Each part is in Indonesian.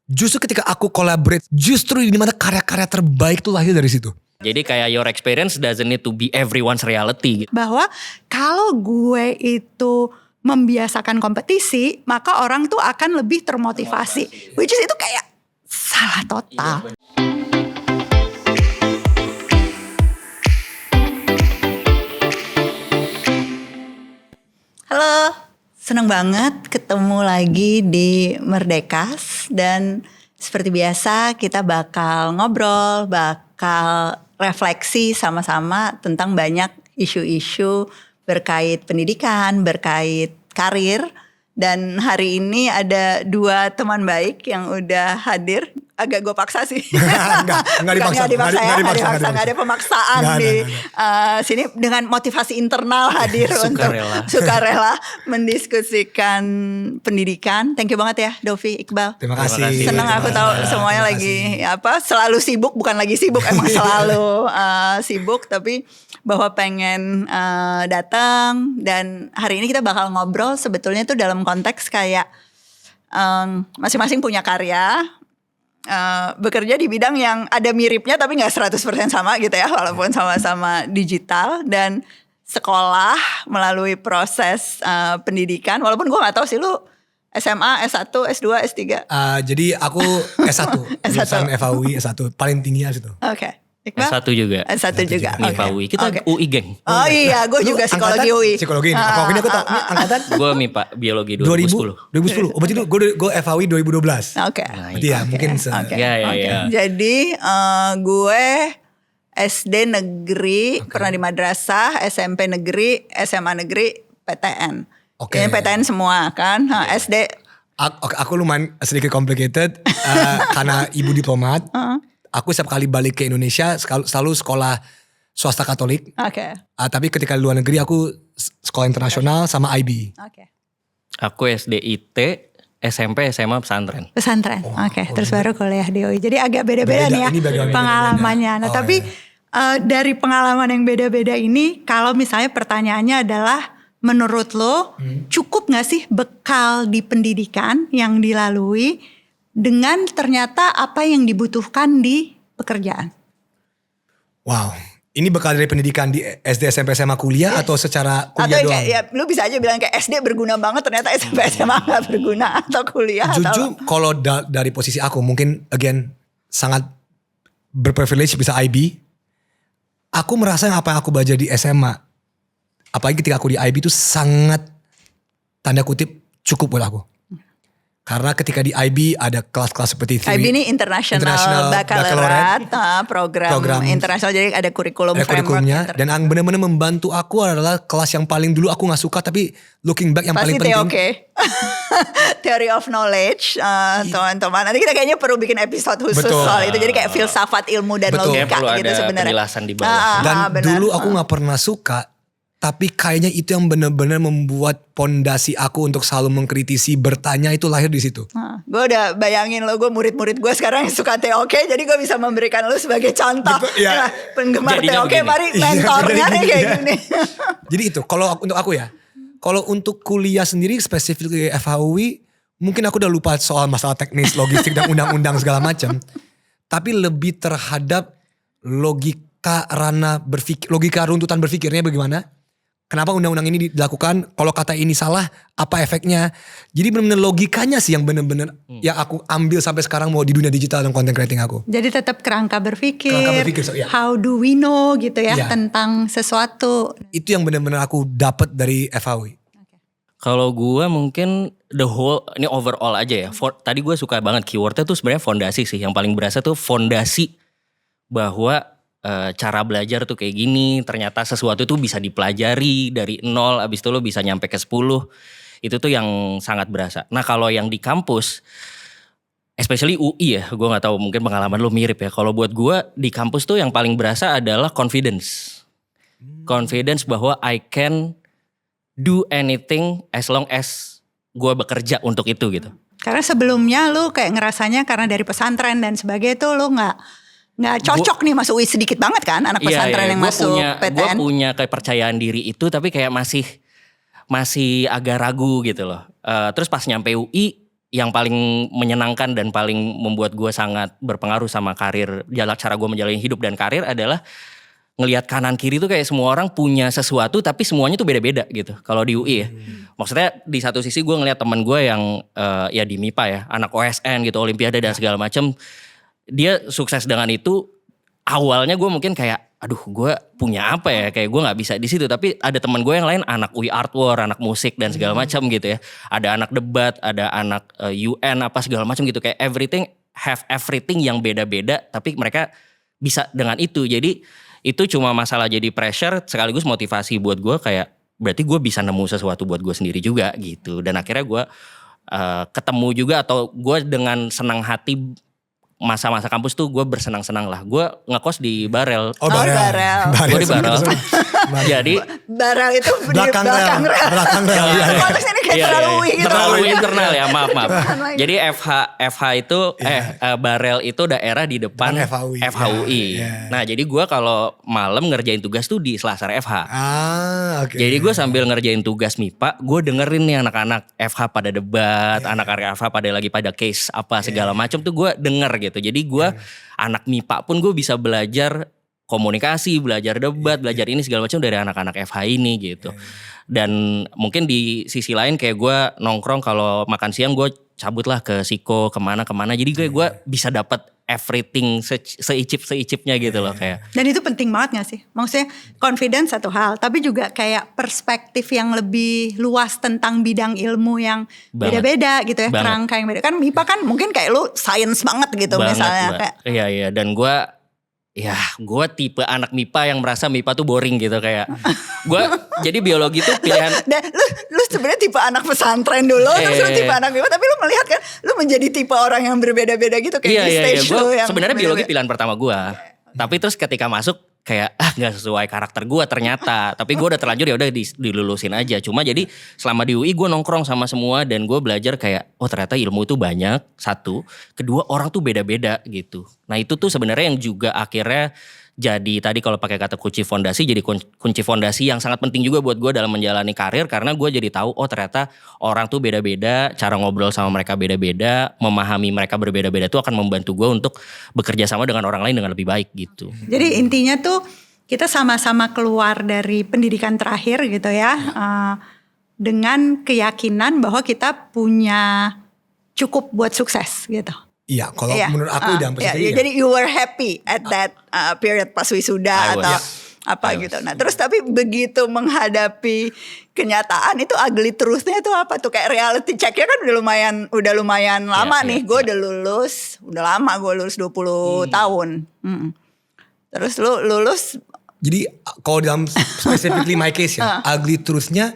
justru ketika aku collaborate, justru di mana karya-karya terbaik tuh lahir dari situ. Jadi kayak your experience doesn't need to be everyone's reality gitu. Bahwa kalau gue itu membiasakan kompetisi, maka orang tuh akan lebih termotivasi. Which is itu kayak salah total. Halo, seneng banget ketemu lagi di Merdekas. Dan seperti biasa kita bakal ngobrol, bakal refleksi sama-sama tentang banyak isu-isu berkait pendidikan, berkait karir. Dan hari ini ada dua teman baik yang udah hadir. Agak gue paksa sih. Enggak dipaksa. Enggak ada pemaksaan di sini dengan motivasi internal hadir untuk sukarela mendiskusikan pendidikan. Thank you banget ya Dovi, Iqbal. Terima kasih. Senang aku tahu semuanya lagi selalu sibuk, bukan lagi sibuk, emang selalu sibuk, tapi bahwa pengen datang. Dan hari ini kita bakal ngobrol sebetulnya itu dalam konteks kayak masing-masing punya karya, bekerja di bidang yang ada miripnya tapi gak 100% sama gitu ya, walaupun sama-sama digital, dan sekolah melalui proses pendidikan. Walaupun gue gak tahu sih lu SMA, S1, S2, S3. Jadi aku S1, jurusan FAUI S1, paling tingginya situ. Oke. S1 juga. S1 juga. Nih FAUI. Kita UI geng. Oh iya, gue juga psikologi UI. Psikologi ini. Kalau ini aku tahu angkatan. Gue MIPA biologi 2010. 2010. Oh berarti gue FAUI 2012. Oke. Berarti ya mungkin. Ya. Jadi gue SD negeri, pernah di madrasah, SMP negeri, SMA negeri, PTN. Oke. Ini PTN semua kan. SD. Aku lumayan sedikit complicated karena ibu diplomat. Aku setiap kali balik ke Indonesia selalu sekolah swasta Katolik. Oke. Tapi ketika di luar negeri aku sekolah internasional sama IB. Oke. Aku SD IT, SMP, SMA pesantren. Pesantren. Oke. Terus baru kuliah di UI. Jadi agak beda-beda nih ya pengalamannya. Nah tapi dari pengalaman yang beda-beda ini, kalau misalnya pertanyaannya adalah menurut lo cukup gak sih bekal di pendidikan yang dilalui dengan ternyata apa yang dibutuhkan di pekerjaan? Wow, ini bekal dari pendidikan di SD, SMP, SMA, kuliah atau secara kuliah atau doang? Ya, lu bisa aja bilang kayak SD berguna banget, ternyata SMP, SMA gak berguna, atau kuliah. Jujur kalau dari posisi aku mungkin again sangat berprivilege bisa IB. Aku merasa apa yang aku baca di SMA, apalagi ketika aku di IB itu sangat tanda kutip cukup buat aku. Karena ketika di IB ada kelas-kelas seperti IB ini International Baccalaureate, program internasional, jadi ada kurikulum framework. Dan yang benar-benar membantu aku adalah kelas yang paling dulu aku gak suka, tapi looking back yang pasti paling penting. Oke. Theory of knowledge, teman-teman. Nanti kita kayaknya perlu bikin episode khusus soal itu. Jadi kayak filsafat ilmu dan logika gitu sebenarnya. Penjelasan di bawah. Dan dulu aku gak pernah suka. Tapi kayaknya itu yang benar-benar membuat pondasi aku untuk selalu mengkritisi, bertanya itu lahir di situ. Gue udah bayangin lo, gue murid-murid gue sekarang yang suka TOK, jadi gue bisa memberikan lo sebagai contoh. Ya. Penggemar Jadinya TOK, mari mentornya nih kayak gini. Jadi itu, kalau untuk aku ya, kalau untuk kuliah sendiri spesifik di FHUI, mungkin aku udah lupa soal masalah teknis, logistik dan undang-undang segala macam. Tapi lebih terhadap logika logika runtutan berpikirnya bagaimana. Kenapa undang-undang ini dilakukan? Kalau kata ini salah, apa efeknya? Jadi benar-benar logikanya sih yang benar-benar yang aku ambil sampai sekarang mau di dunia digital dan content creating aku. Jadi tetap kerangka berpikir ya. How do we know gitu ya tentang sesuatu. Itu yang benar-benar aku dapat dari FAUI. Kalau gue mungkin the whole, ini overall aja ya. Tadi gue suka banget keywordnya tuh sebenarnya fondasi sih. Yang paling berasa tuh fondasi bahwa cara belajar tuh kayak gini, ternyata sesuatu tuh bisa dipelajari dari 0, abis itu lo bisa nyampe ke 10. Itu tuh yang sangat berasa. Nah kalau yang di kampus, especially UI ya, gue gak tahu mungkin pengalaman lo mirip ya. Kalau buat gue di kampus tuh yang paling berasa adalah confidence. Confidence bahwa I can do anything as long as gue bekerja untuk itu gitu. Karena sebelumnya lo kayak ngerasanya karena dari pesantren dan sebagainya tuh lo nggak cocok nih masuk UI, sedikit banget kan anak pesantren yang masuk PTN. Gue punya kepercayaan diri itu, tapi kayak masih agak ragu gitu loh. Terus pas nyampe UI yang paling menyenangkan dan paling membuat gue sangat berpengaruh sama karir, cara gue menjalani hidup dan karir adalah ngelihat kanan kiri tuh kayak semua orang punya sesuatu tapi semuanya tuh beda-beda gitu. Kalau di UI ya, maksudnya di satu sisi gue ngelihat teman gue yang ya di MIPA ya, anak OSN gitu, Olimpiade dan segala macam, dia sukses dengan itu. Awalnya gue mungkin kayak, aduh gue punya apa ya, kayak gue nggak bisa di situ. Tapi ada teman gue yang lain, anak UI Art War, anak musik dan segala macam gitu ya. Ada anak debat, ada anak UN apa segala macam gitu, kayak everything yang beda-beda, tapi mereka bisa dengan itu. Jadi itu cuma masalah jadi pressure sekaligus motivasi buat gue, kayak berarti gue bisa nemu sesuatu buat gue sendiri juga gitu. Dan akhirnya gue ketemu juga, atau gue dengan senang hati masa-masa kampus tuh gue bersenang-senang lah. Gue ngekos di Barel. Oh, Barel. Gue di Barel. Jadi Barel itu di belakang rel. Belakang rel. Konteksnya ini kayak terlalu gitu. Terlalu internal ya, maaf. Jadi FH itu Barel itu daerah di depan FHUI. Nah, jadi gue kalau malam ngerjain tugas tuh di Selasar FH. Oke. Jadi gue sambil ngerjain tugas MIPA, gue dengerin nih anak-anak FH pada debat, anak-anak FH pada case apa segala macam tuh gue denger gitu. Jadi gue anak MIPA pun gue bisa belajar komunikasi, belajar debat, belajar ini segala macam dari anak-anak FH ini gitu. Dan mungkin di sisi lain kayak gue nongkrong kalau makan siang gue cabut lah ke Siko kemana-kemana. Jadi gue bisa dapat everything seicip-seicipnya gitu loh kayak. Dan itu penting banget gak sih? Maksudnya confidence satu hal, tapi juga kayak perspektif yang lebih luas tentang bidang ilmu yang beda-beda gitu ya. Kerangka yang beda. Kan MIPA kan mungkin kayak lu science banget gitu misalnya. Kayak. Iya, dan gue tipe anak MIPA yang merasa MIPA tuh boring gitu kayak. Gue jadi biologi tuh pilihan. Dan lu sebenarnya tipe anak pesantren dulu, terus lu tipe anak MIPA, tapi lu melihat kan lu menjadi tipe orang yang berbeda-beda gitu kayak di stage lu yang sebenarnya biologi pilihan pertama gue. Tapi terus ketika masuk kayak nggak sesuai karakter gue ternyata. Tapi gue udah terlanjur ya udah dilulusin aja. Cuma jadi selama di UI gue nongkrong sama semua dan gue belajar kayak ternyata ilmu itu banyak. Satu, kedua orang tuh beda-beda gitu. Nah itu tuh sebenarnya yang juga akhirnya jadi tadi kalau pakai kata kunci fondasi, jadi kunci fondasi yang sangat penting juga buat gue dalam menjalani karir, karena gue jadi tahu ternyata orang tuh beda-beda, cara ngobrol sama mereka beda-beda, memahami mereka berbeda-beda tuh akan membantu gue untuk bekerja sama dengan orang lain dengan lebih baik gitu. Jadi intinya tuh kita sama-sama keluar dari pendidikan terakhir gitu ya, dengan keyakinan bahwa kita punya cukup buat sukses gitu. Iya, kalau menurut aku udah iya. Jadi you were happy at that period pas wisuda atau apa gitu. Nah terus tapi begitu menghadapi kenyataan itu ugly truth-nya itu apa tuh? Kayak reality check-nya kan udah lumayan lama nih. Gue udah lulus, udah lama gue lulus 20 tahun. Terus lu lulus. Jadi kalau dalam specifically my case ya, ugly truth-nya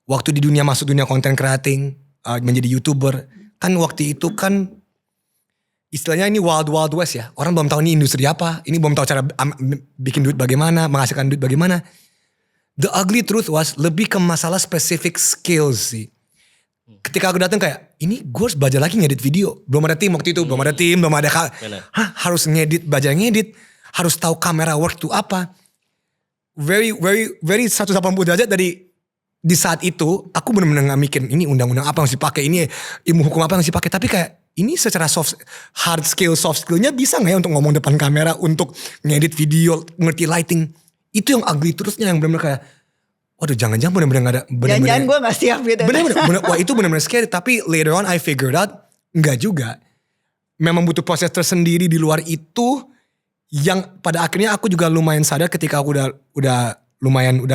waktu di masuk dunia content creating, menjadi YouTuber, kan waktu itu kan istilahnya ini wild west ya. Orang belum tahu ini industri apa. Ini belum tahu cara bikin duit bagaimana, menghasilkan duit bagaimana. The ugly truth was lebih ke masalah specific skills sih. Ketika aku datang kayak, ini gue harus belajar lagi ngedit video. Belum ada tim waktu itu, belum ada harus belajar ngedit. Harus tahu kamera work to apa. Very 180 derajat dari di saat itu. Aku benar-benar gak mikir, ini undang-undang apa yang harus dipakai, ini ilmu hukum apa yang harus dipakai. Tapi kayak, ini secara soft skillnya bisa gak ya untuk ngomong depan kamera, untuk ngedit video, ngerti lighting. Itu yang ugly truth-nya yang benar-benar kayak, waduh jangan-jangan benar-benar gak ada. Jangan-jangan gue gak siap gitu. Benar-benar, wah itu benar-benar scary. Tapi later on I figured out, enggak juga. Memang butuh proses tersendiri di luar itu, yang pada akhirnya aku juga lumayan sadar ketika aku udah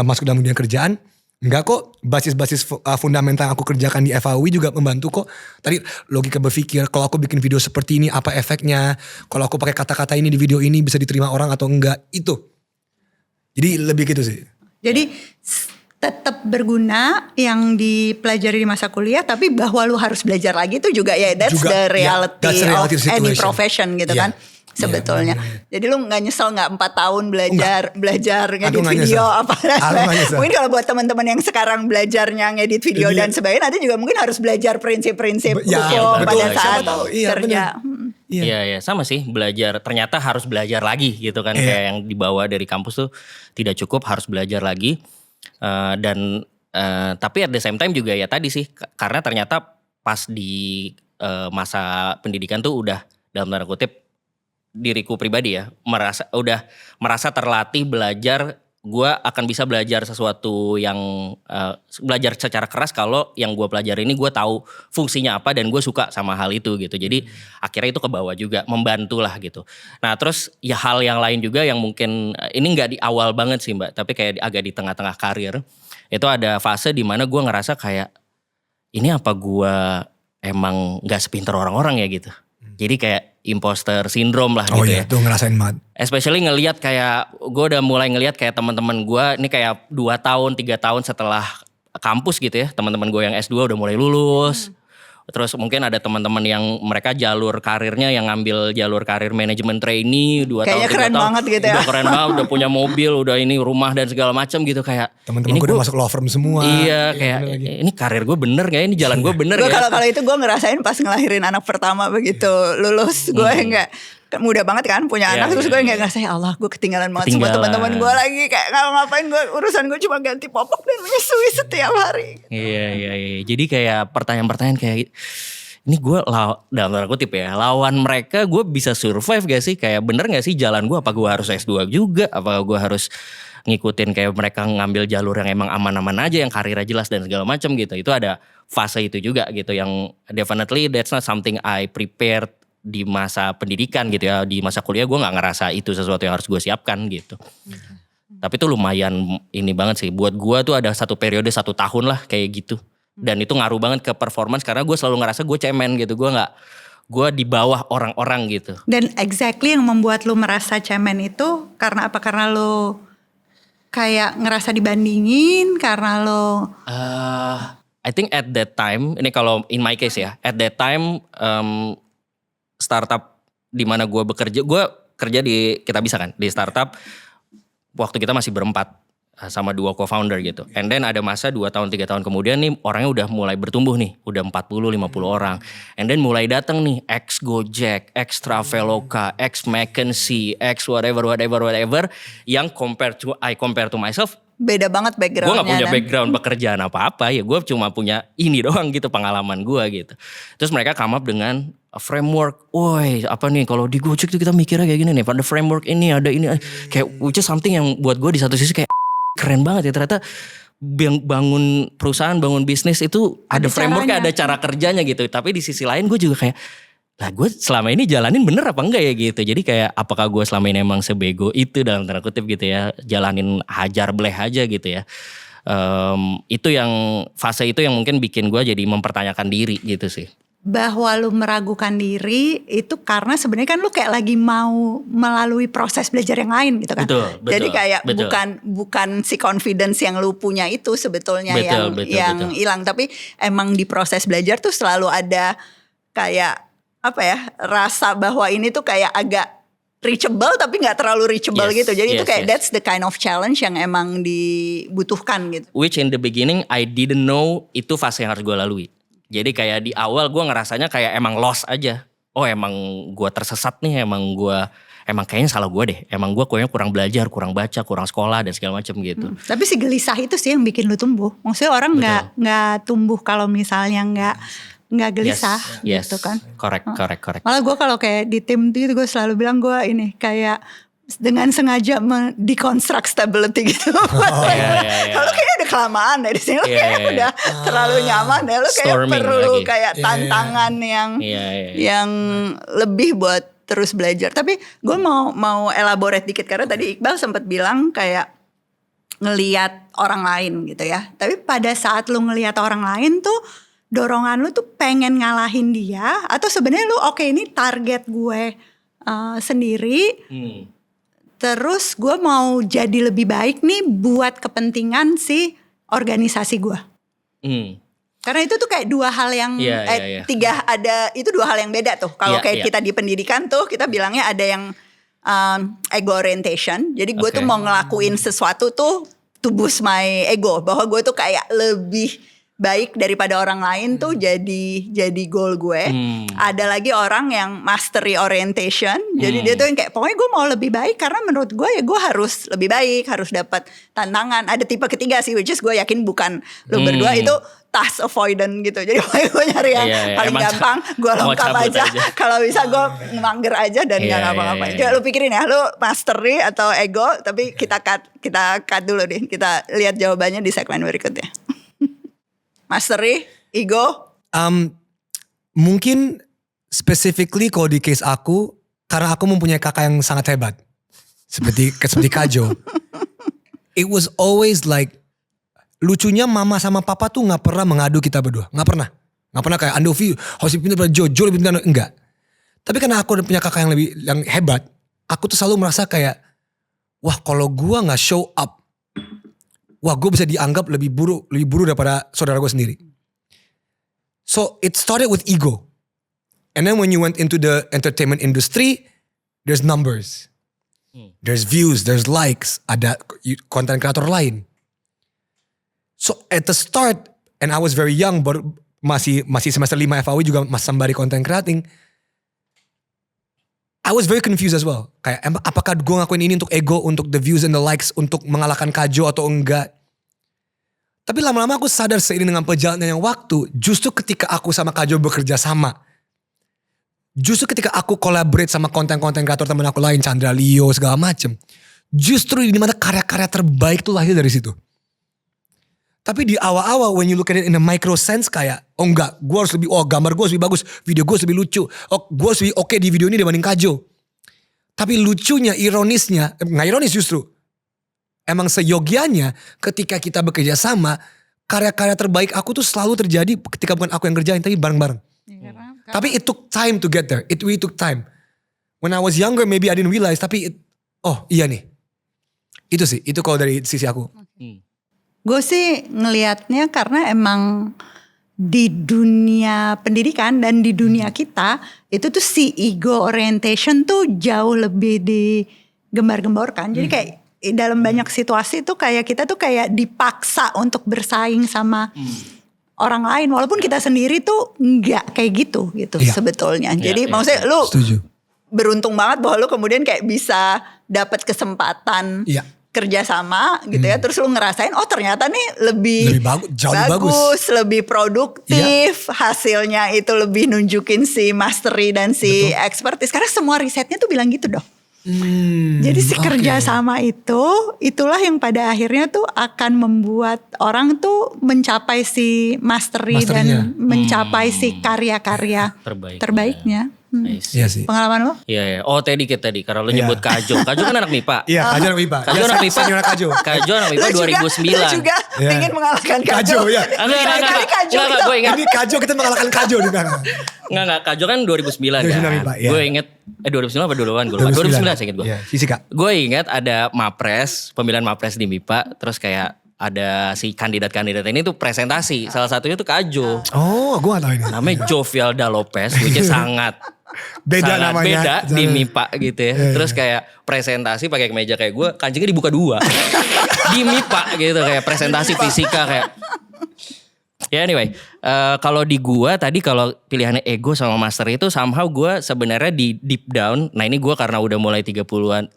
masuk dalam dunia kerjaan. Enggak kok, basis-basis fundamental yang aku kerjakan di FHUI juga membantu kok. Tadi logika berpikir, kalau aku bikin video seperti ini apa efeknya, kalau aku pakai kata-kata ini di video ini bisa diterima orang atau enggak, itu. Jadi lebih gitu sih. Jadi tetap berguna yang dipelajari di masa kuliah, tapi bahwa lu harus belajar lagi itu juga ya that's the reality of any profession gitu kan. Sebetulnya. Jadi lu gak nyesel gak 4 tahun belajar ngedit video apa. Mungkin kalau buat teman-teman yang sekarang belajarnya ngedit video dan sebagainya, nanti juga mungkin harus belajar prinsip-prinsip hukum pada saat kerja. Iya sama sih, belajar ternyata harus belajar lagi gitu kan. Kayak yang dibawa dari kampus tuh tidak cukup, harus belajar lagi. Dan tapi at the same time juga ya tadi sih, karena ternyata pas di masa pendidikan tuh udah dalam tanda kutip diriku pribadi ya merasa terlatih belajar. Gue akan bisa belajar sesuatu yang belajar secara keras kalau yang gue pelajari ini gue tahu fungsinya apa dan gue suka sama hal itu gitu. Jadi akhirnya itu ke bawah juga, membantu lah gitu. Nah terus ya hal yang lain juga yang mungkin ini nggak di awal banget sih Mbak, tapi kayak agak di tengah-tengah karir. Itu ada fase di mana gue ngerasa kayak ini apa gue emang nggak sepintar orang-orang ya gitu. Jadi kayak imposter syndrome lah gitu ya. Oh iya, tuh ngerasain banget. Especially ngelihat kayak, gue udah mulai ngelihat kayak teman-teman gue, ini kayak 2 tahun, 3 tahun setelah kampus gitu ya. Teman-teman gue yang S2 udah mulai lulus. Terus mungkin ada teman-teman yang mereka jalur karirnya yang ngambil jalur karir manajemen trainee 2 tahun, 3 tahun. Kayaknya keren banget gitu ya. Udah keren banget, udah punya mobil, udah ini rumah dan segala macam gitu kayak. Teman-teman gue udah masuk law firm semua. Iya kayak ini karir gue bener gak, ini jalan gue bener Gue gak. kalau itu gue ngerasain pas ngelahirin anak pertama begitu lulus, gue enggak mudah banget kan punya anak, terus gue nggak ngerasa ya Allah gue ketinggalan banget semua teman-teman gue lagi kayak ngapain gue urusan gue cuma ganti popok dan menyusui setiap hari. Iya. Jadi kayak pertanyaan-pertanyaan kayak ini gue dalam tanda kutip ya lawan mereka gue bisa survive gak sih, kayak bener gak sih jalan gue, apa gue harus S2 juga, apa gue harus ngikutin kayak mereka ngambil jalur yang emang aman-aman aja yang karirnya jelas dan segala macam gitu. Itu ada fase itu juga gitu yang definitely that's not something I prepared di masa pendidikan gitu ya. Di masa kuliah gue gak ngerasa itu sesuatu yang harus gue siapkan gitu. Tapi itu lumayan ini banget sih. Buat gue tuh ada satu periode 1 tahun lah kayak gitu. Dan itu ngaruh banget ke performance karena gue selalu ngerasa gue cemen gitu. Gue di bawah orang-orang gitu. Dan exactly yang membuat lu merasa cemen itu karena apa? Karena lu kayak ngerasa dibandingin, karena lu I think at that time, ini kalau in my case ya, at that time startup di mana gue kerja di Kita Bisa kan, di startup waktu kita masih berempat sama 2 co-founder gitu. And then ada masa 2 tahun 3 tahun kemudian nih orangnya udah mulai bertumbuh nih, udah 40-50 orang. And then mulai datang nih ex Gojek, ex Traveloka, ex McKinsey, ex whatever yang compare to myself. Beda banget backgroundnya. Gue gak punya background pekerjaan apa-apa ya, gue cuma punya ini doang gitu pengalaman gue gitu. Terus mereka come up dengan framework, woi apa nih kalau di Gojek tuh kita mikirnya kayak gini nih, pada framework ini ada ini, kayak which is something yang buat gue di satu sisi kayak keren banget ya, ternyata bangun perusahaan, bangun bisnis itu ada frameworknya, ada cara kerjanya gitu. Tapi di sisi lain gue juga kayak, lah gue selama ini jalanin bener apa enggak ya gitu. Jadi kayak apakah gue selama ini emang sebego itu dalam tanda kutip gitu ya, jalanin hajar bleh aja gitu ya. Itu yang fase itu yang mungkin bikin gue jadi mempertanyakan diri gitu sih. bahwa lu meragukan diri itu karena sebenarnya kan lu kayak lagi mau melalui proses belajar yang lain gitu kan. Betul. Jadi kayak bukan si confidence yang lu punya itu sebetulnya yang hilang, tapi emang di proses belajar tuh selalu ada kayak apa ya, rasa bahwa ini tuh kayak agak reachable tapi nggak terlalu reachable gitu. Jadi itu kayak that's the kind of challenge yang emang dibutuhkan gitu. Which in the beginning I didn't know itu fase yang harus gue lalui. Jadi kayak di awal gue ngerasanya kayak emang lost aja. Oh emang gue tersesat nih, emang kayaknya salah gue deh. Emang gue kayaknya kurang belajar, kurang baca, kurang sekolah dan segala macam gitu. Tapi si gelisah itu sih yang bikin lu tumbuh. Maksudnya orang nggak tumbuh kalau misalnya nggak gelisah gitu kan. Correct. Malah gue kalau kayak di tim itu gue selalu bilang gue ini kayak dengan sengaja deconstruct stability gitu. Kalau kayaknya udah kelamaan deh di sini, lo kayaknya udah terlalu nyaman deh, lo kayak perlu kayak tantangan yang lebih buat terus belajar. Tapi gue mau elaborate dikit karena tadi Iqbal sempat bilang kayak ngelihat orang lain gitu ya. Tapi pada saat lo ngelihat orang lain tuh dorongan lu tuh pengen ngalahin dia atau sebenarnya lu oke, ini target gue sendiri. Terus gue mau jadi lebih baik nih buat kepentingan si organisasi gue. Karena itu tuh kayak dua hal yang itu dua hal yang beda tuh. Kalau kita di pendidikan tuh kita bilangnya ada yang ego orientation. Jadi gue tuh mau ngelakuin sesuatu tuh to boost my ego, bahwa gue tuh kayak lebih baik daripada orang lain tuh jadi goal gue. Ada lagi orang yang mastery orientation. Jadi dia tuh yang kayak pokoknya gue mau lebih baik karena menurut gue ya gue harus lebih baik, harus dapat tantangan. Ada tipe ketiga sih, which is gue yakin bukan lu berdua, itu task avoidant gitu. Jadi gue nyari yang paling gampang, gue lengkap aja. Kalau bisa gue mager aja dan gak ngapa-ngapain. Coba lu pikirin ya, lu mastery atau ego, tapi kita cut dulu deh. Kita lihat jawabannya di segmen berikutnya. Mastery, ego? Mungkin specifically kalau di case aku, karena aku mempunyai kakak yang sangat hebat. Seperti Kajo. It was always like, lucunya mama sama papa tuh gak pernah mengadu kita berdua. Gak pernah kayak Andovi harus lebih pintar, Jojo lebih pintar. Enggak. Tapi karena aku punya kakak yang hebat, aku tuh selalu merasa kayak, wah kalau gue gak show up, wah gue bisa dianggap lebih buruk daripada saudara gue sendiri. So it started with ego. And then when you went into the entertainment industry, there's numbers. There's views, there's likes, ada konten kreator lain. So at the start, and I was very young, baru masih semester 5 FAW juga masih sembari content creating. I was very confused as well. Kayak apakah gue ngakuin ini untuk ego, untuk the views and the likes, untuk mengalahkan Kajo atau enggak. Tapi lama-lama aku sadar seiring dengan perjalanannya waktu, justru ketika aku sama Kajo bekerja sama, justru ketika aku collaborate sama konten-konten kreator teman aku lain, Chandra Leo segala macem, justru di mana karya-karya terbaik tuh lahir dari situ. Tapi di awal-awal when you look at it in a micro sense kayak, oh enggak, gue harus lebih, gambar gue harus lebih bagus, video gue harus lebih lucu, gue harus lebih oke di video ini dibanding Kajo. Tapi lucunya, ironisnya, nggak ironis justru. Emang seyogianya ketika kita bekerja sama, karya-karya terbaik aku tuh selalu terjadi ketika bukan aku yang kerjain, tapi bareng-bareng. Tapi it took time to get there, it really took time. When I was younger maybe I didn't realize, tapi iya nih. Itu sih, itu kalau dari sisi aku. Gue sih ngelihatnya karena emang di dunia pendidikan dan di dunia kita itu tuh si ego orientation tuh jauh lebih digembar-gemborkan. Jadi kayak dalam banyak situasi tuh kayak kita tuh kayak dipaksa untuk bersaing sama orang lain walaupun kita sendiri tuh enggak kayak gitu sebetulnya. Jadi maksudnya lu beruntung banget bahwa lu kemudian kayak bisa dapat kesempatan kerja sama gitu ya, terus lu ngerasain ternyata nih lebih bagus, lebih produktif, hasilnya itu lebih nunjukin si mastery dan si expertise, karena semua risetnya tuh bilang gitu dong. Jadi si kerja sama itulah yang pada akhirnya tuh akan membuat orang tuh mencapai si mastery dan mencapai si karya-karya terbaiknya. Iya sih. Pengalaman lo? Iya. Oh dikit tadi karena lo nyebut Kajo. Kajo kan anak MIPA. Iya, Kajo anak MIPA. Kajo anak MIPA. Kajo anak MIPA 2009. Lu juga pengen mengalahkan Kajo. Ya. Enggak, gue ingat. Ini Kajo, kita mengalahkan Kajo di belakang. Enggak, Kajo kan 2009 kan. Gue inget 2009 apa 2008 gue lupa. 2009 saya inget gue. Fisika. Gue ingat ada Mapres, pemilihan Mapres di MIPA, terus kayak ada si kandidat-kandidat ini tuh presentasi. Salah satunya tuh Kajo. Oh, gue gak tahu ini. Namanya Jovialda Lopez, which is sangat beda di MIPA gitu ya. Terus kayak presentasi pakai kemeja kayak gue, kancingnya dibuka 2. Di MIPA gitu, kayak presentasi fisika kayak. Ya anyway, kalau di gue tadi kalau pilihannya ego sama master itu somehow gue sebenarnya di deep down. Nah ini gue karena udah mulai 30-an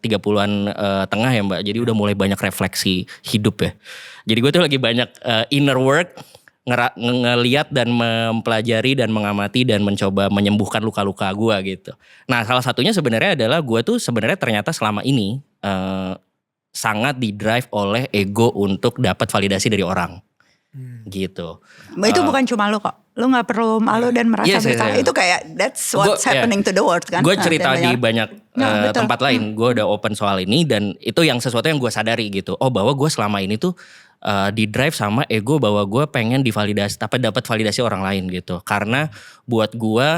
tengah ya Mbak. Jadi udah mulai banyak refleksi hidup ya. Jadi gue tuh lagi banyak inner work, ngeliat dan mempelajari dan mengamati dan mencoba menyembuhkan luka-luka gue gitu. Nah salah satunya sebenarnya adalah gue tuh sebenarnya ternyata selama ini sangat didrive oleh ego untuk dapat validasi dari orang. Gitu. Itu bukan cuma lo kok. Lo gak perlu malu dan merasa bersalah. Itu kayak that's what's happening to the world kan. Gue cerita di banyak tempat lain. Gue udah open soal ini dan itu yang sesuatu yang gue sadari gitu. Bahwa gue selama ini tuh di drive sama ego bahwa gue pengen divalidasi, tapi dapat validasi orang lain gitu. Karena buat gue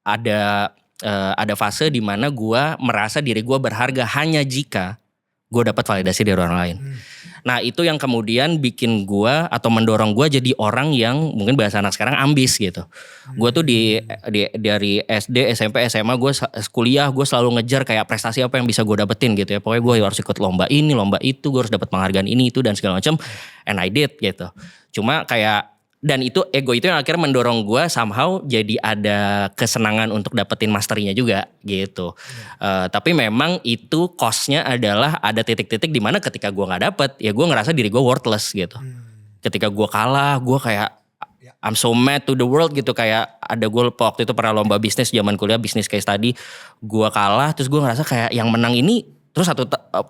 ada fase di mana gue merasa diri gue berharga hanya jika gue dapat validasi dari orang lain. Nah itu yang kemudian bikin gue atau mendorong gue jadi orang yang mungkin bahasa anak sekarang ambis gitu. Gue tuh dari SD, SMP, SMA gue kuliah gue selalu ngejar kayak prestasi apa yang bisa gue dapetin gitu ya. Pokoknya gue harus ikut lomba ini, lomba itu, gue harus dapat penghargaan ini itu dan segala macam. And I did gitu. Cuma kayak Dan itu ego itu yang akhirnya mendorong gue somehow jadi ada kesenangan untuk dapetin masterinya juga gitu. Tapi memang itu costnya adalah ada titik-titik di mana ketika gue nggak dapet, ya gue ngerasa diri gue worthless gitu. Ketika gue kalah, gue kayak I'm so mad to the world gitu. Kayak ada gue waktu itu pernah lomba bisnis zaman kuliah, bisnis case study, gue kalah, terus gue ngerasa kayak yang menang ini. Terus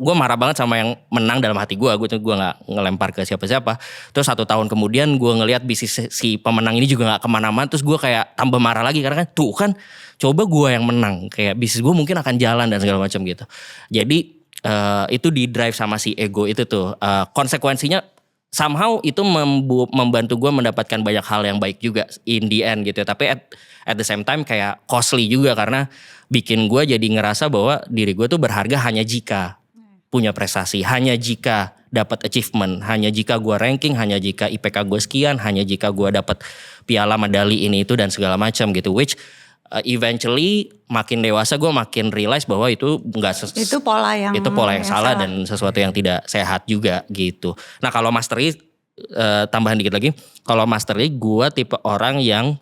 gue marah banget sama yang menang dalam hati gue gak ngelempar ke siapa-siapa. Terus 1 tahun kemudian gue ngelihat bisnis si pemenang ini juga gak kemana-mana. Terus gue kayak tambah marah lagi karena kan tuh kan coba gue yang menang. Kayak bisnis gue mungkin akan jalan dan segala macam gitu. Jadi itu di drive sama si ego itu tuh. Konsekuensinya somehow itu membantu gue mendapatkan banyak hal yang baik juga in the end gitu. Tapi at the same time kayak costly juga karena bikin gue jadi ngerasa bahwa diri gue tuh berharga hanya jika punya prestasi, hanya jika dapat achievement, hanya jika gue ranking, hanya jika IPK gue sekian, hanya jika gue dapat piala medali ini itu dan segala macam gitu. Which eventually makin dewasa gue makin realize bahwa itu itu pola yang salah dan sesuatu yang tidak sehat juga gitu. Nah kalau mastery tambahan dikit lagi, kalau mastery gue tipe orang yang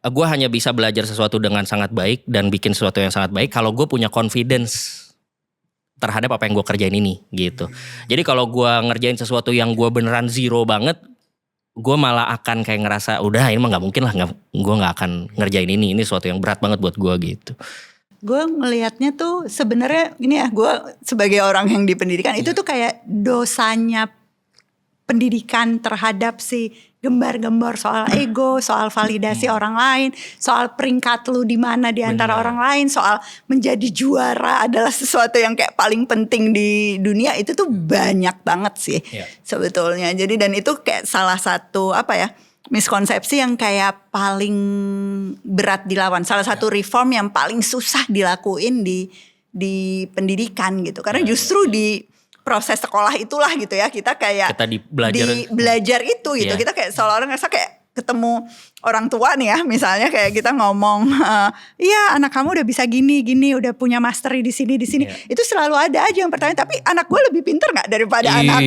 gue hanya bisa belajar sesuatu dengan sangat baik dan bikin sesuatu yang sangat baik kalau gue punya confidence terhadap apa yang gue kerjain ini gitu. Jadi kalau gue ngerjain sesuatu yang gue beneran zero banget, gue malah akan kayak ngerasa udah ini mah nggak mungkin lah, gue nggak akan ngerjain ini sesuatu yang berat banget buat gue gitu. Gue ngelihatnya tuh sebenarnya ini ya, gue sebagai orang yang di pendidikan itu tuh kayak dosanya pendidikan terhadap si gembar-gembor soal ego, soal validasi orang lain, soal peringkat lu di mana di antara orang lain, soal menjadi juara adalah sesuatu yang kayak paling penting di dunia, itu tuh banyak banget sih sebetulnya. Jadi dan itu kayak salah satu miskonsepsi yang kayak paling berat dilawan. Salah satu reform yang paling susah dilakuin di pendidikan gitu. Karena justru di proses sekolah itulah gitu ya, kita kayak belajar itu gitu. Kita kayak seolah-olah ngerasa kayak ketemu orang tua nih ya, misalnya kayak kita ngomong, iya anak kamu udah bisa gini, udah punya mastery di sini. Itu selalu ada aja yang bertanya, tapi anak gue lebih pinter nggak daripada anak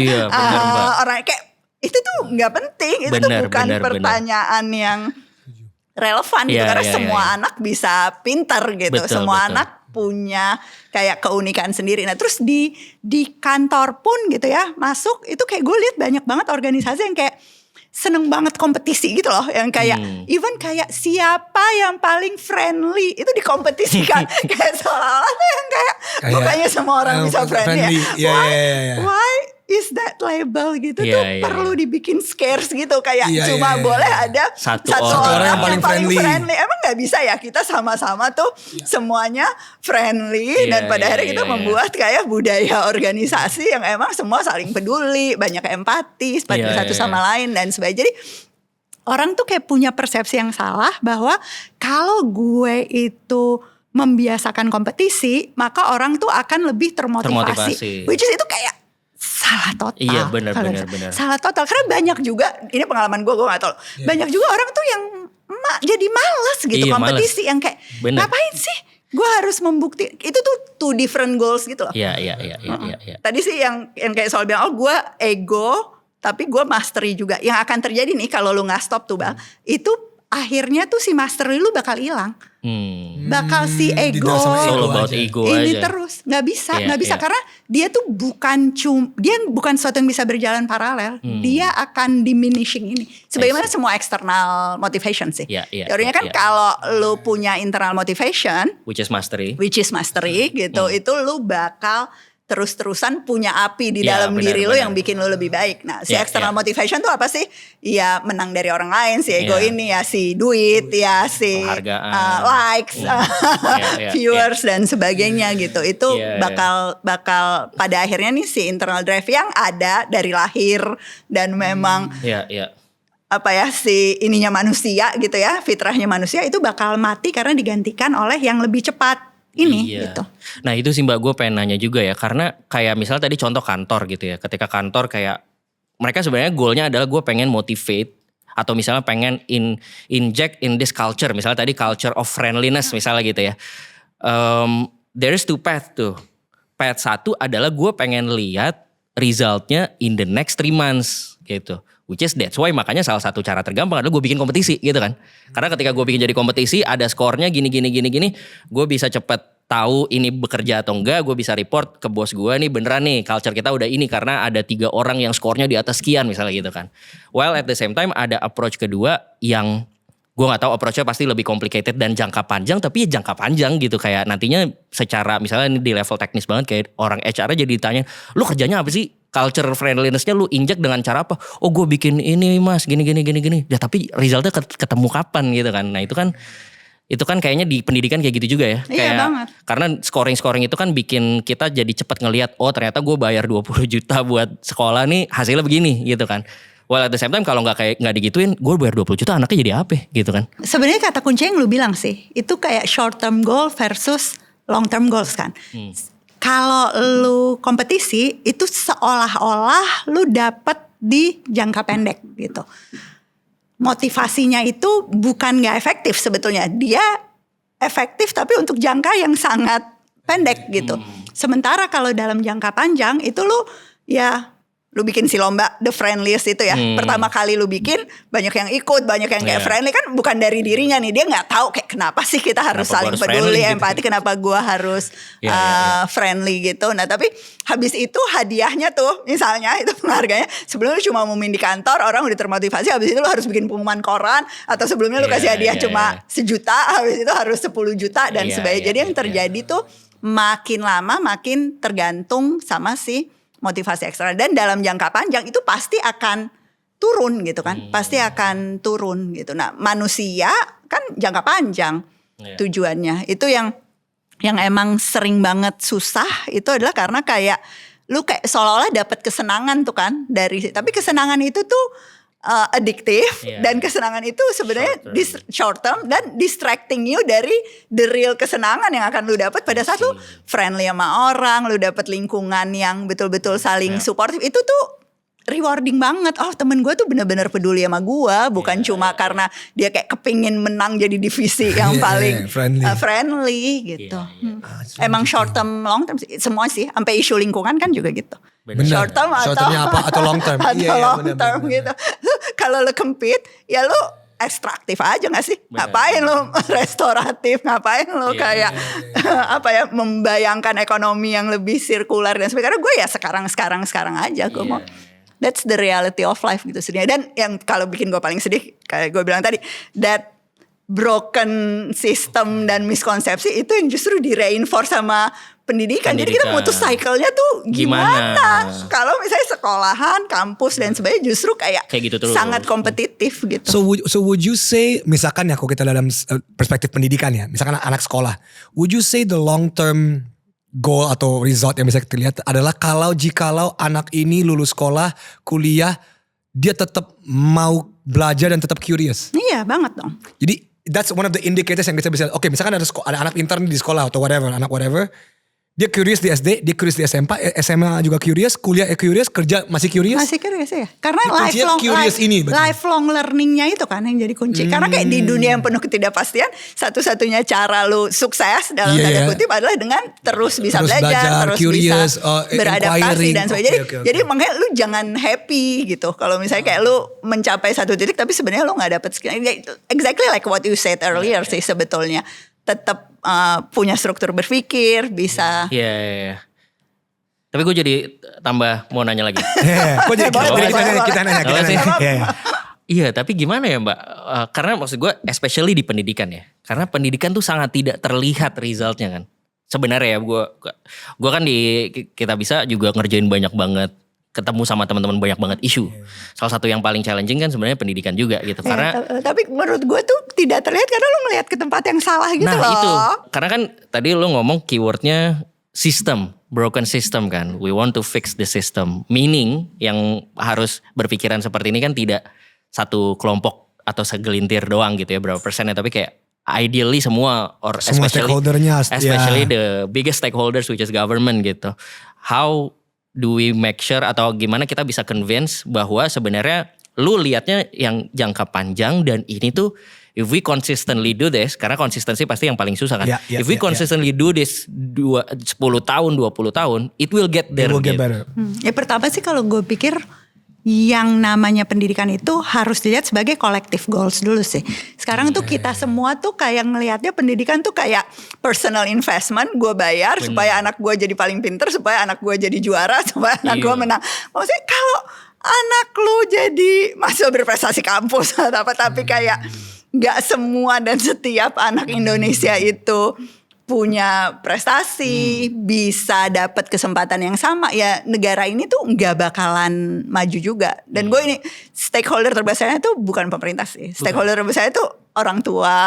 orang kayak itu tuh nggak penting, itu tuh bukan pertanyaan yang relevan gitu, karena semua anak bisa pinter gitu, semua anak punya kayak keunikan sendiri. Nah terus di kantor pun gitu ya, masuk itu kayak gue lihat banyak banget organisasi yang kayak seneng banget kompetisi gitu loh, yang kayak even kayak siapa yang paling friendly itu dikompetisikan. Kayak seolah-olah tuh yang kayak bukannya semua orang bisa friendly ya. Why is that label gitu tuh perlu dibikin scarce gitu, kayak cuma boleh ada satu orang yang paling friendly. Emang nggak bisa ya kita sama-sama tuh semuanya friendly dan pada akhirnya kita membuat kayak budaya organisasi yang emang semua saling peduli, banyak empati satu sama lain dan sebagainya. Jadi orang tuh kayak punya persepsi yang salah bahwa kalau gue itu membiasakan kompetisi maka orang tuh akan lebih termotivasi. Which is itu kayak salah total. Iya benar. Salah total, karena banyak juga, ini pengalaman gue gak tahu. Banyak juga orang tuh yang jadi malas gitu kompetisi, yang kayak ngapain sih? Gue harus membuktikan, itu tuh two different goals gitu loh. Iya. Tadi sih yang kayak soal bilang, gue ego, tapi gue mastery juga. Yang akan terjadi nih kalau lu nggak stop tuh bang, itu akhirnya tuh si mastery lu bakal hilang. Bakal si ego ini aja. Terus nggak bisa karena dia tuh bukan sesuatu yang bisa berjalan paralel. Dia akan diminishing ini. Sebagaimana semua external motivation sih. Teorinya kan kalau lu punya internal motivation, which is mastery gitu, itu lu bakal terus-terusan punya api di dalam diri lu yang bikin lu lebih baik. Nah, si external motivation tuh apa sih? Ya menang dari orang lain, si ego ini ya si duit, ya si likes, viewers dan sebagainya gitu. Itu bakal pada akhirnya nih si internal drive yang ada dari lahir dan memang si ininya manusia gitu ya, fitrahnya manusia itu bakal mati karena digantikan oleh yang lebih cepat. Gitu. Nah itu sih mbak, gue pengen nanya juga ya, karena kayak misalnya tadi contoh kantor gitu ya, ketika kantor kayak mereka sebenarnya goalnya adalah gue pengen motivate atau misalnya pengen inject in this culture, misalnya tadi culture of friendliness misalnya gitu ya. There is two path tuh. Path satu adalah gue pengen lihat resultnya in the next 3 months gitu. Which is that's why makanya salah satu cara tergampang adalah gue bikin kompetisi gitu kan. Karena ketika gue bikin jadi kompetisi ada skornya gini, gue bisa cepet tahu ini bekerja atau enggak, gue bisa report ke bos gue nih beneran nih culture kita udah ini karena ada 3 orang yang skornya di atas sekian misalnya gitu kan. While at the same time ada approach kedua yang gue nggak tahu approach-nya pasti lebih complicated dan jangka panjang, tapi ya jangka panjang gitu kayak nantinya secara misalnya ini di level teknis banget kayak orang HR jadi ditanya, lu kerjanya apa sih? Culture friendliness-nya lu injek dengan cara apa? Oh gue bikin ini mas gini. Ya tapi resultnya ketemu kapan gitu kan. Nah itu kan kayaknya di pendidikan kayak gitu juga ya. Iya kayak, banget. Karena scoring itu kan bikin kita jadi cepat ngelihat oh ternyata gue bayar 20 juta buat sekolah nih hasilnya begini gitu kan. Well at the same time kalau nggak digituin gue bayar 20 juta anaknya jadi apa gitu kan. Sebenarnya kata kunci yang lu bilang sih, itu kayak short term goal versus long term goals kan. Kalau lu kompetisi itu seolah-olah lu dapet di jangka pendek gitu. Motivasinya itu bukan gak efektif sebetulnya. Dia efektif tapi untuk jangka yang sangat pendek gitu. Sementara kalau dalam jangka panjang itu lu bikin si lomba The Friendliest itu ya. Pertama kali lu bikin banyak yang ikut, banyak yang kayak friendly kan bukan dari dirinya nih. Dia gak tahu kayak kenapa sih kita harus saling peduli, empati, kenapa gua harus friendly gitu. Nah tapi habis itu hadiahnya tuh misalnya itu penghargaannya sebelumnya lu cuma ngumumin di kantor orang udah termotivasi, habis itu lu harus bikin pengumuman koran atau sebelumnya lu kasih hadiah cuma 1 juta, habis itu harus 10 juta dan sebagainya. Jadi yang terjadi tuh makin lama makin tergantung sama si motivasi ekstra dan dalam jangka panjang itu pasti akan turun gitu kan. Pasti akan turun gitu. Nah, manusia kan jangka panjang tujuannya. Itu yang emang sering banget susah itu adalah karena kayak lu kayak seolah-olah dapat kesenangan tuh kan tapi kesenangan itu tuh addiktif dan kesenangan itu sebenarnya short term dan distracting you dari the real kesenangan yang akan lu dapat pada saat lu friendly sama orang, lu dapat lingkungan yang betul-betul saling supportive. Itu tuh rewarding banget. Oh temen gue tuh benar-benar peduli sama gue, bukan cuma karena dia kayak kepingin menang jadi divisi yang paling friendly gitu. Emang short term, long term semua sih, sampai isu lingkungan kan juga gitu. Bener. Short term Short-termnya apa atau long term? Atau long term gitu. Kalau lu compete ya lu ekstraktif aja gak sih? Ngapain lu restoratif? Ngapain lu kayak membayangkan ekonomi yang lebih sirkular dan sebagainya. Karena gue ya sekarang aja gue mau. That's the reality of life gitu sebenarnya. Dan yang kalau bikin gue paling sedih kayak gue bilang tadi, that broken system dan miskonsepsi itu yang justru di-reinforce sama pendidikan. Jadi kita mutus cycle-nya tuh gimana? Kalau misalnya sekolahan, kampus dan sebagainya justru kayak gitu terus. Sangat kompetitif gitu. So would you say, misalkan ya kalau kita dalam perspektif pendidikan ya, misalkan anak sekolah, would you say the long term goal atau result yang bisa kita lihat adalah jikalau anak ini lulus sekolah, kuliah, dia tetap mau belajar dan tetap curious? Iya banget dong. Jadi that's one of the indicators yang kita bisa, oke misalkan ada anak pintar di sekolah atau whatever, dia curious di SD, dia curious di SMA juga curious, kuliah curious, kerja masih curious. Masih curious ya. Karena lifelong learningnya itu kan yang jadi kunci. Karena kayak di dunia yang penuh ketidakpastian, satu-satunya cara lu sukses dalam tanda kutip adalah dengan terus bisa belajar, terus curious, bisa beradaptasi dan sebagainya. Jadi makanya lu jangan happy gitu. Kalau misalnya kayak lu mencapai satu titik tapi sebenarnya lu gak dapet skill. Exactly like what you said earlier sih sebetulnya. Tetap punya struktur berpikir, bisa. Iya. Tapi gue jadi tambah mau nanya lagi. Kok jadi kita nanya. Iya, tapi gimana ya Mbak? Karena maksud gue, especially di pendidikan ya. Karena pendidikan tuh sangat tidak terlihat resultnya kan. Sebenarnya ya, gue kan di Kita Bisa juga ngerjain banyak banget. Ketemu sama teman-teman banyak banget isu. Salah satu yang paling challenging kan sebenarnya pendidikan juga gitu. Karena tapi menurut gue tuh tidak terlihat karena lo ngelihat ke tempat yang salah gitu loh. Nah itu, karena kan tadi lo ngomong keywordnya system, broken system kan. We want to fix the system. Meaning yang harus berpikiran seperti ini kan tidak satu kelompok atau segelintir doang gitu ya berapa persennya. Tapi kayak ideally semua stakeholdernya. Especially the biggest stakeholders which is government gitu. How do we make sure atau gimana kita bisa convince bahwa sebenarnya lu lihatnya yang jangka panjang dan ini tuh if we consistently do this, karena konsistensi pasti yang paling susah kan. If we consistently do this 10 tahun, 20 tahun, it will get there. It will get better. Ya pertama sih kalau gue pikir yang namanya pendidikan itu harus dilihat sebagai collective goals dulu sih. Sekarang tuh kita semua tuh kayak ngelihatnya pendidikan tuh kayak personal investment. Gue bayar supaya anak gue jadi paling pinter, supaya anak gue jadi juara, supaya anak gue menang. Maksudnya kalau anak lu jadi masih berprestasi kampus atau apa, tapi kayak gak semua dan setiap anak Indonesia itu punya prestasi, bisa dapat kesempatan yang sama, ya negara ini tuh nggak bakalan maju juga. Dan gue ini stakeholder terbesarnya tuh bukan pemerintah sih, stakeholder terbesarnya tuh orang tua,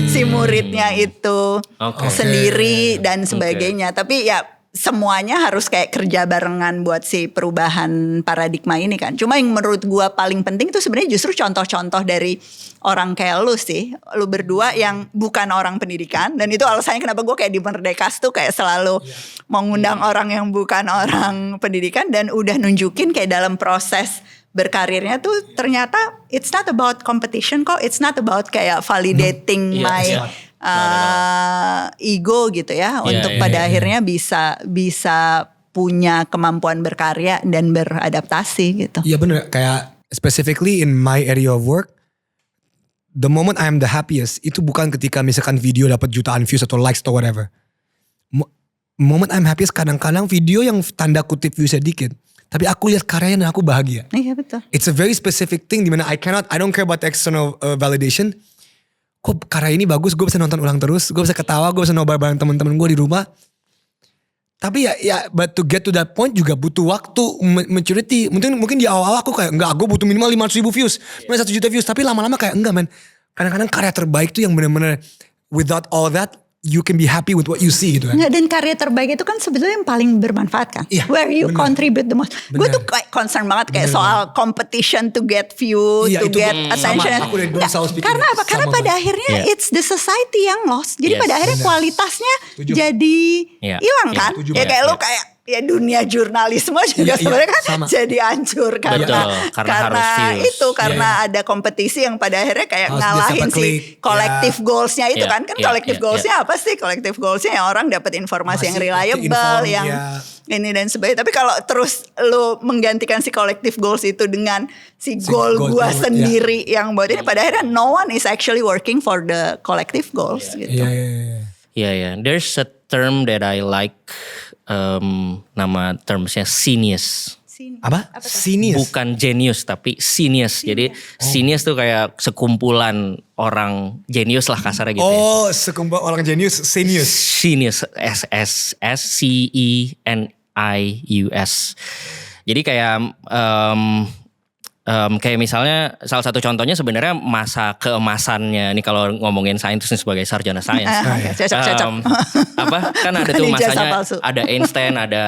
si muridnya itu sendiri dan sebagainya. Tapi ya semuanya harus kayak kerja barengan buat si perubahan paradigma ini kan. Cuma yang menurut gue paling penting tuh sebenarnya justru contoh-contoh dari orang kayak lu sih, lu berdua yang bukan orang pendidikan, dan itu alasannya kenapa gue kayak di Merdekas tuh kayak selalu mengundang orang yang bukan orang pendidikan, dan udah nunjukin kayak dalam proses berkarirnya tuh ternyata it's not about competition kok, it's not about kayak validating my ego gitu ya, untuk pada akhirnya bisa punya kemampuan berkarya dan beradaptasi gitu. Iya bener, kayak specifically in my area of work, the moment I am the happiest itu bukan ketika misalkan video dapat jutaan views atau likes atau whatever. Moment I'm happiest kadang-kadang video yang tanda kutip viewsnya dikit, tapi aku lihat karyanya dan aku bahagia. Iya betul. It's a very specific thing dimana I don't care about the external validation. Kok karya ini bagus, gue bisa nonton ulang terus, gue bisa ketawa, gue bisa nobar bareng teman-teman gue di rumah. Tapi ya but to get to that point juga butuh waktu, maturity. Mungkin di awal-awal aku kayak enggak, gue butuh minimal 500,000 views, 1 juta views. Tapi lama-lama kayak enggak, man. Kadang-kadang karya terbaik tuh yang benar-benar without all that you can be happy with what you see gitu kan. Nggak, dan karya terbaik itu kan sebetulnya yang paling bermanfaat kan. Iya, where you contribute the most. Gue Bener. tuh kayak concern banget kayak soal competition to get view, Iya, to itu get sama. attention. Aku dari dulu Nggak, selalu speaking karena apa? Karena sama pada banget. akhirnya it's the society yang lost. Jadi Yes. pada akhirnya Bener. kualitasnya Setuju. jadi Iya. hilang Iya, kan. setuju Ya banget. kayak lo Iya. kayak ya dunia jurnalisme juga Iya, sebenarnya kan sama. jadi hancur karena Betul, karena harus views. itu karena Iya. ada kompetisi yang pada akhirnya kayak Harus ngalahin dapat si klik. collective Iya. goalsnya itu Iya, kan iya, collective iya, goalsnya apa sih? Collective goalsnya yang orang dapat informasi yang Masih reliable, inform, yang ya. ini dan sebagainya. Tapi kalau terus lo menggantikan si collective goals itu dengan si goal goal gua gua, sendiri yang buat ini, pada akhirnya no one is actually working for the collective goals gitu. Iya. Yeah. There's a term that I like, nama termsnya genius. Apa? Sinius. Bukan genius tapi genius. Jadi genius tuh kayak sekumpulan orang genius lah kasarnya gitu ya. Oh, sekumpulan orang jenius, senius. Genius, SCENIUS. Jadi kayak kayak misalnya salah satu contohnya sebenarnya masa keemasannya nih kalau ngomongin sains sebagai sarjana sains. Oke, cocok. Apa kan ada Bukan tuh ijazah masanya palsu. ada Einstein, ada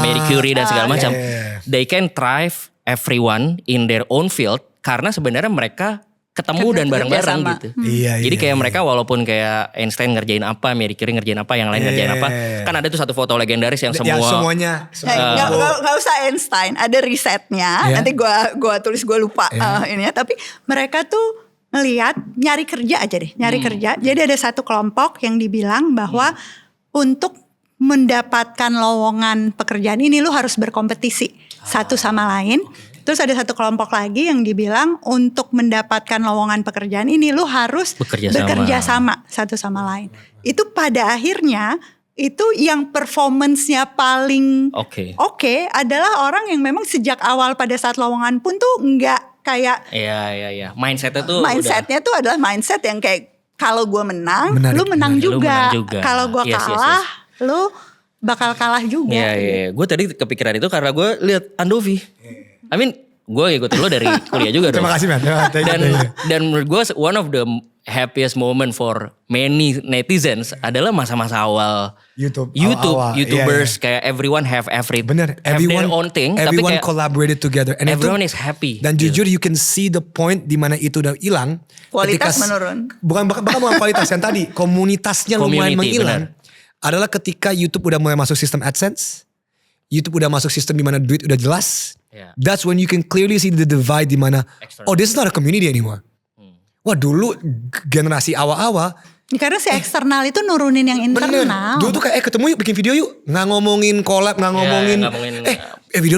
Marie Curie dan segala macam. yeah. They can thrive everyone in their own field karena sebenarnya mereka ketemu dan bareng-bareng kerjasama. gitu. Iya, Jadi iya, kayak iya. mereka walaupun kayak Einstein ngerjain apa, Marie Curie ngerjain apa, yang lain ngerjain apa. Kan ada tuh satu foto legendaris yang Ya, semua semuanya. Nggak usah Einstein, ada risetnya. Ya. Nanti gua tulis, gua lupa ini ya. Tapi mereka tuh ngelihat nyari kerja aja deh, nyari kerja. Jadi ada satu kelompok yang dibilang bahwa untuk mendapatkan lowongan pekerjaan ini lu harus berkompetisi satu sama lain. Terus ada satu kelompok lagi yang dibilang untuk mendapatkan lowongan pekerjaan ini lu harus bekerja sama satu sama lain. Itu pada akhirnya itu yang performance-nya paling oke adalah orang yang memang sejak awal pada saat lowongan pun tuh nggak kayak Iya. Mindsetnya tuh mindsetnya tuh adalah mindset yang kayak kalau gue menang, Menarik, lu menang menarik. juga. Lu menang juga. Kalau gue Yes, kalah, lu bakal kalah juga. Iya. Gue tadi kepikiran itu karena gue lihat Andovi. I mean, gue ngikutin lo dari kuliah juga dong. Terima kasih, man. Dan menurut gue one of the happiest moment for many netizens adalah masa-masa awal YouTube, YouTubers iya. kayak everyone have Bener, have their own thing, tapi everyone kayak collaborated together. And everyone itu, is happy. Dan jujur you can see the point di mana itu udah hilang. Kualitas menurun. Bukan kualitas yang tadi, komunitasnya lumayan Community, menghilang. Adalah ketika YouTube udah mulai masuk sistem AdSense, YouTube udah masuk sistem di mana duit udah jelas. Yeah. That's when you can clearly see the divide di mana, oh this is not a community anymore. Wah dulu generasi awal-awal Karena si eksternal itu nurunin yang Bener. internal. Dulu tuh kayak ketemu yuk bikin video yuk. Nggak ngomongin collab, nggak ngomongin. Video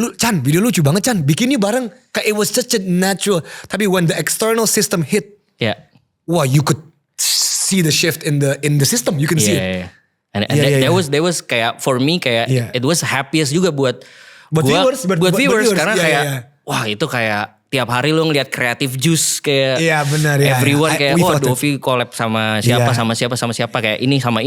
lu lucu banget Chan. Bikin yuk bareng. Kayak it was such a natural. Tapi when the external system hit. Ya. Wah, you could see the shift in the system. You can see it. And Yeah. that was kayak for me kayak it was happiest juga buat viewers, buat viewers karena Yeah, kayak yeah. wah itu kayak tiap hari lu ngeliat creative juice kayak Iya, benar, ya. everyone kayak We wah felt it. Dovi collab sama siapa Yeah. sama siapa kayak ini sama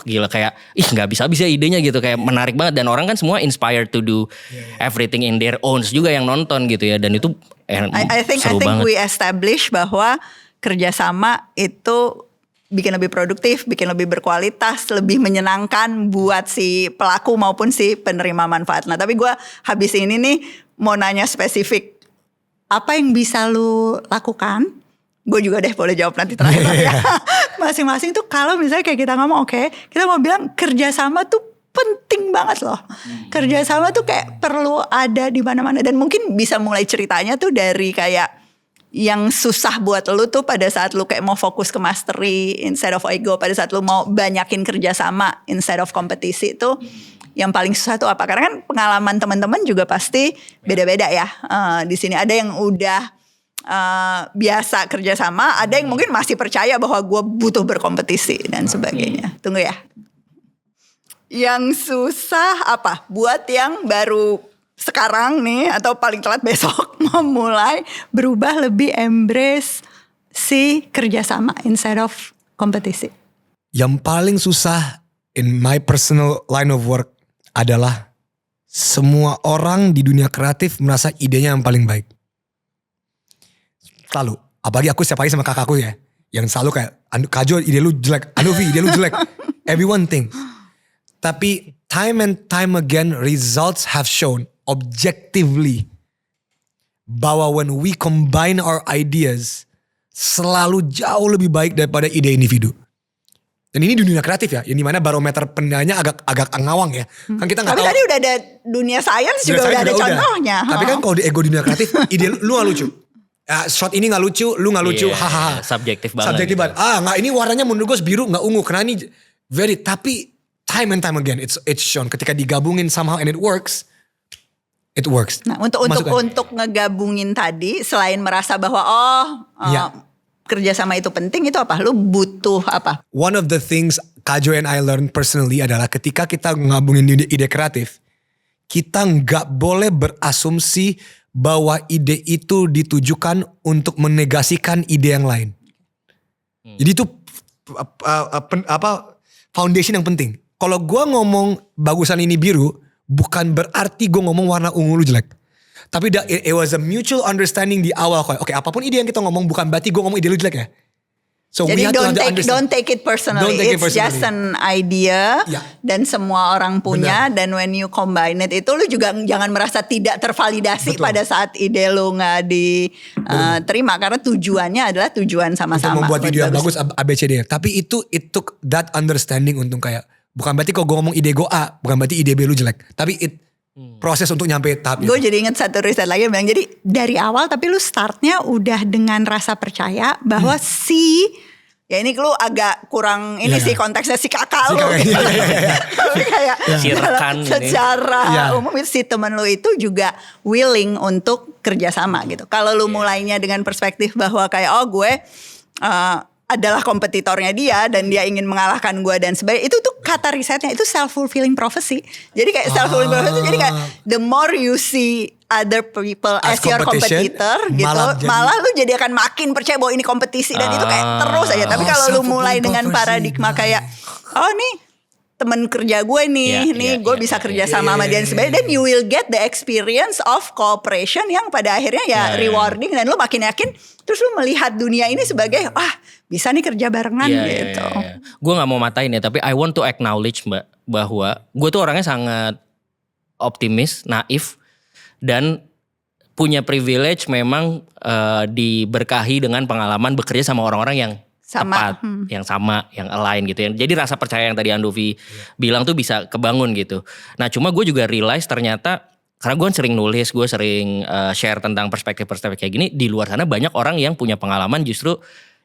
gila kayak nggak bisa idenya gitu kayak menarik banget dan orang kan semua inspired to do everything in their owns juga yang nonton gitu ya dan itu I think seru banget. we establish bahwa kerjasama itu bikin lebih produktif, bikin lebih berkualitas, lebih menyenangkan buat si pelaku maupun si penerima manfaat. Nah tapi gue habis ini nih mau nanya spesifik. Apa yang bisa lu lakukan? Gue juga deh boleh jawab nanti terakhir. Ya. Masing-masing tuh kalau misalnya kayak kita ngomong oke, kita mau bilang kerjasama tuh penting banget loh. Kerjasama tuh kayak perlu ada di mana-mana dan mungkin bisa mulai ceritanya tuh dari kayak yang susah buat lu tuh pada saat lu kayak mau fokus ke mastery instead of ego, pada saat lu mau banyakin kerjasama instead of kompetisi tuh yang paling susah tuh apa? Karena kan pengalaman teman-teman juga pasti beda-beda ya. Di sini ada yang udah biasa kerjasama, ada yang mungkin masih percaya bahwa gue butuh berkompetisi dan sebagainya. Tunggu ya. Yang susah apa? Buat yang baru sekarang nih atau paling telat besok mau mulai berubah lebih embrace si kerjasama instead of kompetisi. Yang paling susah in my personal line of work adalah semua orang di dunia kreatif merasa idenya yang paling baik. Selalu. Apalagi aku setiap hari sama kakakku ya. Yang selalu kayak, Kajo ide lu jelek, Anovi ide lu jelek. Everyone thinks. Tapi time and time again results have shown objectively bahwa when we combine our ideas selalu jauh lebih baik daripada ide individu. Dan ini di dunia kreatif ya, yang dimana barometer penilaiannya agak ngawang ya. Kan kita nggak tapi tahu. tadi udah ada dunia sains juga udah ada contohnya. Tapi kan kalau di ego dunia kreatif, ide lu nggak lucu. Ya, shot ini nggak lucu, lu nggak lucu, hahaha. Subjektif banget. Subjektif banget. Nggak ini warnanya menurut gue biru nggak ungu, karena ini tapi time and time again it's shown ketika digabungin somehow and it works. It works. Nah, untuk ngegabungin tadi selain merasa bahwa kerjasama itu penting, itu apa? Lu butuh apa? One of the things Kajo and I learned personally adalah ketika kita ngabungin ide kreatif, kita nggak boleh berasumsi bahwa ide itu ditujukan untuk menegasikan ide yang lain. Jadi itu foundation yang penting. Kalau gue ngomong bagusan ini biru, bukan berarti gue ngomong warna ungu lu jelek. Tapi it was a mutual understanding di awal. Oke, apapun ide yang kita ngomong bukan berarti gue ngomong ide lu jelek ya. So jadi don't take it personally. It's just an idea dan semua orang punya. Benar. Dan when you combine it itu lu juga jangan merasa tidak tervalidasi. Betul. Pada saat ide lu gak diterima. Karena tujuannya adalah tujuan sama-sama. Untuk membuat video yang bagus ABCD. Tapi it took that understanding untuk kayak bukan berarti kalau gue ngomong ide gue A, bukan berarti ide B lu jelek. Tapi proses untuk nyampe tahap itu. Gue jadi inget satu riset lagi yang bilang, jadi dari awal tapi lu startnya udah dengan rasa percaya bahwa ya ini lu agak kurang ini sih konteksnya si kakak lu. Tapi kayak secara umum itu si temen lu itu juga willing untuk kerjasama gitu. Kalau lu mulainya dengan perspektif bahwa kayak gue adalah kompetitornya dia dan dia ingin mengalahkan gue dan sebagainya, itu tuh kata risetnya itu self-fulfilling prophecy. Jadi kayak self-fulfilling prophecy, jadi kayak the more you see other people as your competitor gitu, malah lu jadi akan makin percaya bahwa ini kompetisi dan itu kayak terus aja. Tapi kalau lu mulai dengan paradigma kayak nih temen kerja gue nih, gue bisa kerja sama dia dan sebagainya, then you will get the experience of cooperation yang pada akhirnya rewarding dan lu makin yakin, terus lu melihat dunia ini sebagai bisa nih kerja barengan gitu. Gue gak mau matain ya, tapi I want to acknowledge Mbak bahwa gue tuh orangnya sangat optimis, naif, dan punya privilege memang diberkahi dengan pengalaman bekerja sama orang-orang yang tepat, yang sama, yang align gitu ya. Jadi rasa percaya yang tadi Andovi bilang tuh bisa kebangun gitu. Nah cuma gue juga realize ternyata, karena gue sering nulis, gue sering share tentang perspektif-perspektif kayak gini, di luar sana banyak orang yang punya pengalaman justru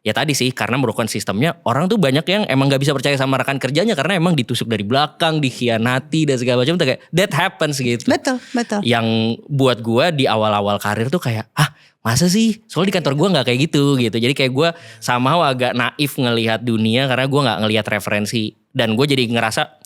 ya tadi sih karena merupakan sistemnya orang tuh banyak yang emang nggak bisa percaya sama rekan kerjanya karena emang ditusuk dari belakang, dikhianati dan segala macam, kayak that happens gitu. Betul. Yang buat gue di awal-awal karir tuh kayak masa sih, soalnya di kantor gue nggak kayak gitu. Jadi kayak gue somehow agak naif ngelihat dunia karena gue nggak ngelihat referensi. Dan gue jadi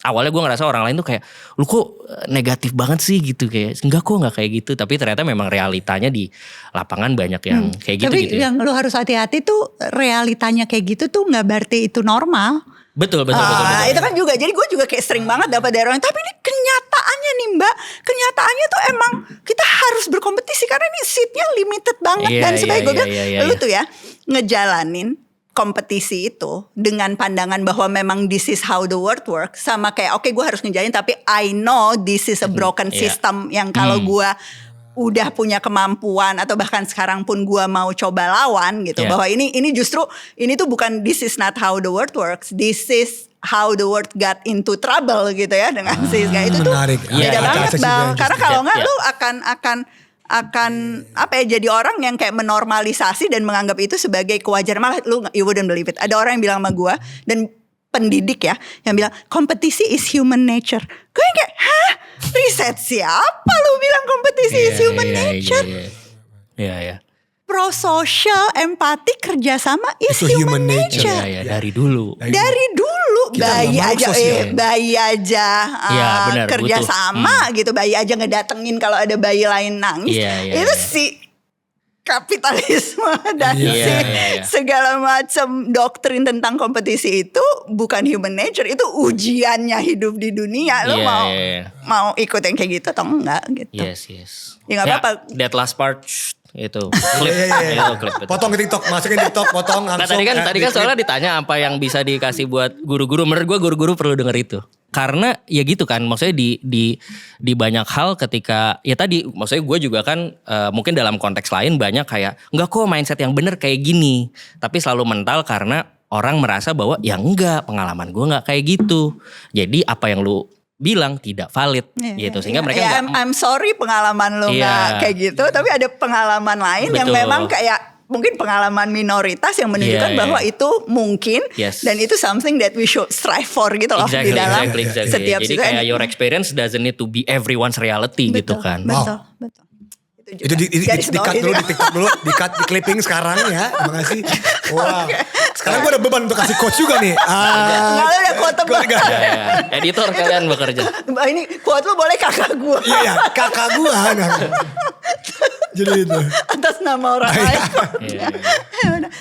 awalnya gue ngerasa orang lain tuh kayak, lu kok negatif banget sih gitu, kayak enggak kok nggak kayak gitu. Tapi ternyata memang realitanya di lapangan banyak yang kayak gitu. Tapi yang lu harus hati-hati tuh realitanya kayak gitu tuh nggak berarti itu normal. Betul. Itu kan juga, jadi gue juga kayak sering banget dapat dari orang, tapi ini kenyataannya nih Mbak, kenyataannya tuh emang kita harus berkompetisi karena ini seatnya limited banget. Dan sebagai gue bilang, lu tuh ya ngejalanin kompetisi itu dengan pandangan bahwa memang this is how the world works, sama kayak oke, gue harus ngejalanin tapi I know this is a broken system yang kalau gue udah punya kemampuan atau bahkan sekarang pun gue mau coba lawan gitu, bahwa ini justru ini tuh bukan this is not how the world works, this is how the world got into trouble gitu ya dengan kayak itu tuh beda banget Bang, karena kalau nggak lu akan apa ya, jadi orang yang kayak menormalisasi dan menganggap itu sebagai kewajaran, malah you wouldn't believe it, ada orang yang bilang sama gue dan pendidik ya yang bilang kompetisi is human nature. Gue yang kayak riset siapa lu bilang kompetisi is human nature? Iya. Pro-social, empati, kerjasama is human nature. Iya, dari dulu. Bayi aja benar, kerja sama gitu, bayi aja ngedatengin kalau ada bayi lain nangis. Itu sih kapitalisme dan segala macam doktrin tentang kompetisi itu bukan human nature, itu ujiannya hidup di dunia. Lo mau ikut yang kayak gitu atau enggak gitu. Yes. Ya gak apa-apa. That last part itu klip. Potong ke TikTok, masukin TikTok, potong langsung. Nah tadi kan soalnya ditanya apa yang bisa dikasih buat guru-guru. Menurut gue guru-guru perlu denger itu. Karena ya gitu kan, maksudnya di banyak hal ketika ya tadi, maksudnya gue juga kan mungkin dalam konteks lain banyak kayak enggak kok mindset yang bener kayak gini, tapi selalu mental karena orang merasa bahwa ya enggak, pengalaman gue enggak kayak gitu, jadi apa yang lu bilang tidak valid gitu, sehingga mereka I'm sorry pengalaman lu enggak kayak gitu, tapi ada pengalaman lain yang memang kayak mungkin pengalaman minoritas yang menunjukkan bahwa itu mungkin dan itu something that we should strive for gitu loh di dalam setiap jadi kayak your experience doesn't need to be everyone's reality gitu kan. Betul. Itu di-cut dulu, di TikTok dulu, di-cut, di clipping sekarang ya. Terima kasih. Wow. Sekarang gue ada beban untuk kasih coach juga nih. Enggak, lu udah quote Editor kalian bekerja. Ini quote lu boleh kakak gue. Iya, kakak gue. Jadi itu. Atas nama orang lain.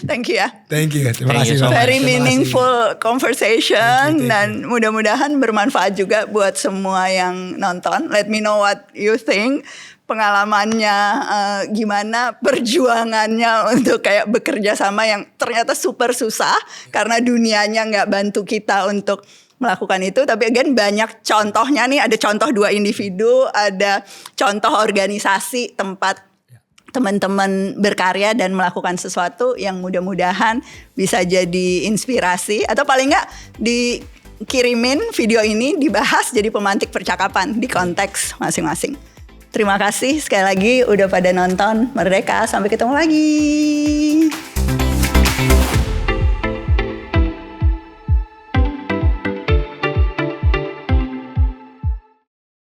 Thank you ya. Thank you. Terima kasih. Very meaningful conversation. Dan mudah-mudahan bermanfaat juga buat semua yang nonton. Let me know what you think. Pengalamannya gimana, perjuangannya untuk kayak bekerja sama yang ternyata super susah karena dunianya nggak bantu kita untuk melakukan itu. Tapi again banyak contohnya nih, ada contoh 2 individu, ada contoh organisasi tempat teman-teman berkarya dan melakukan sesuatu yang mudah-mudahan bisa jadi inspirasi, atau paling nggak dikirimin video ini dibahas jadi pemantik percakapan di konteks masing-masing. Terima kasih sekali lagi udah pada nonton Merdeka. Sampai ketemu lagi.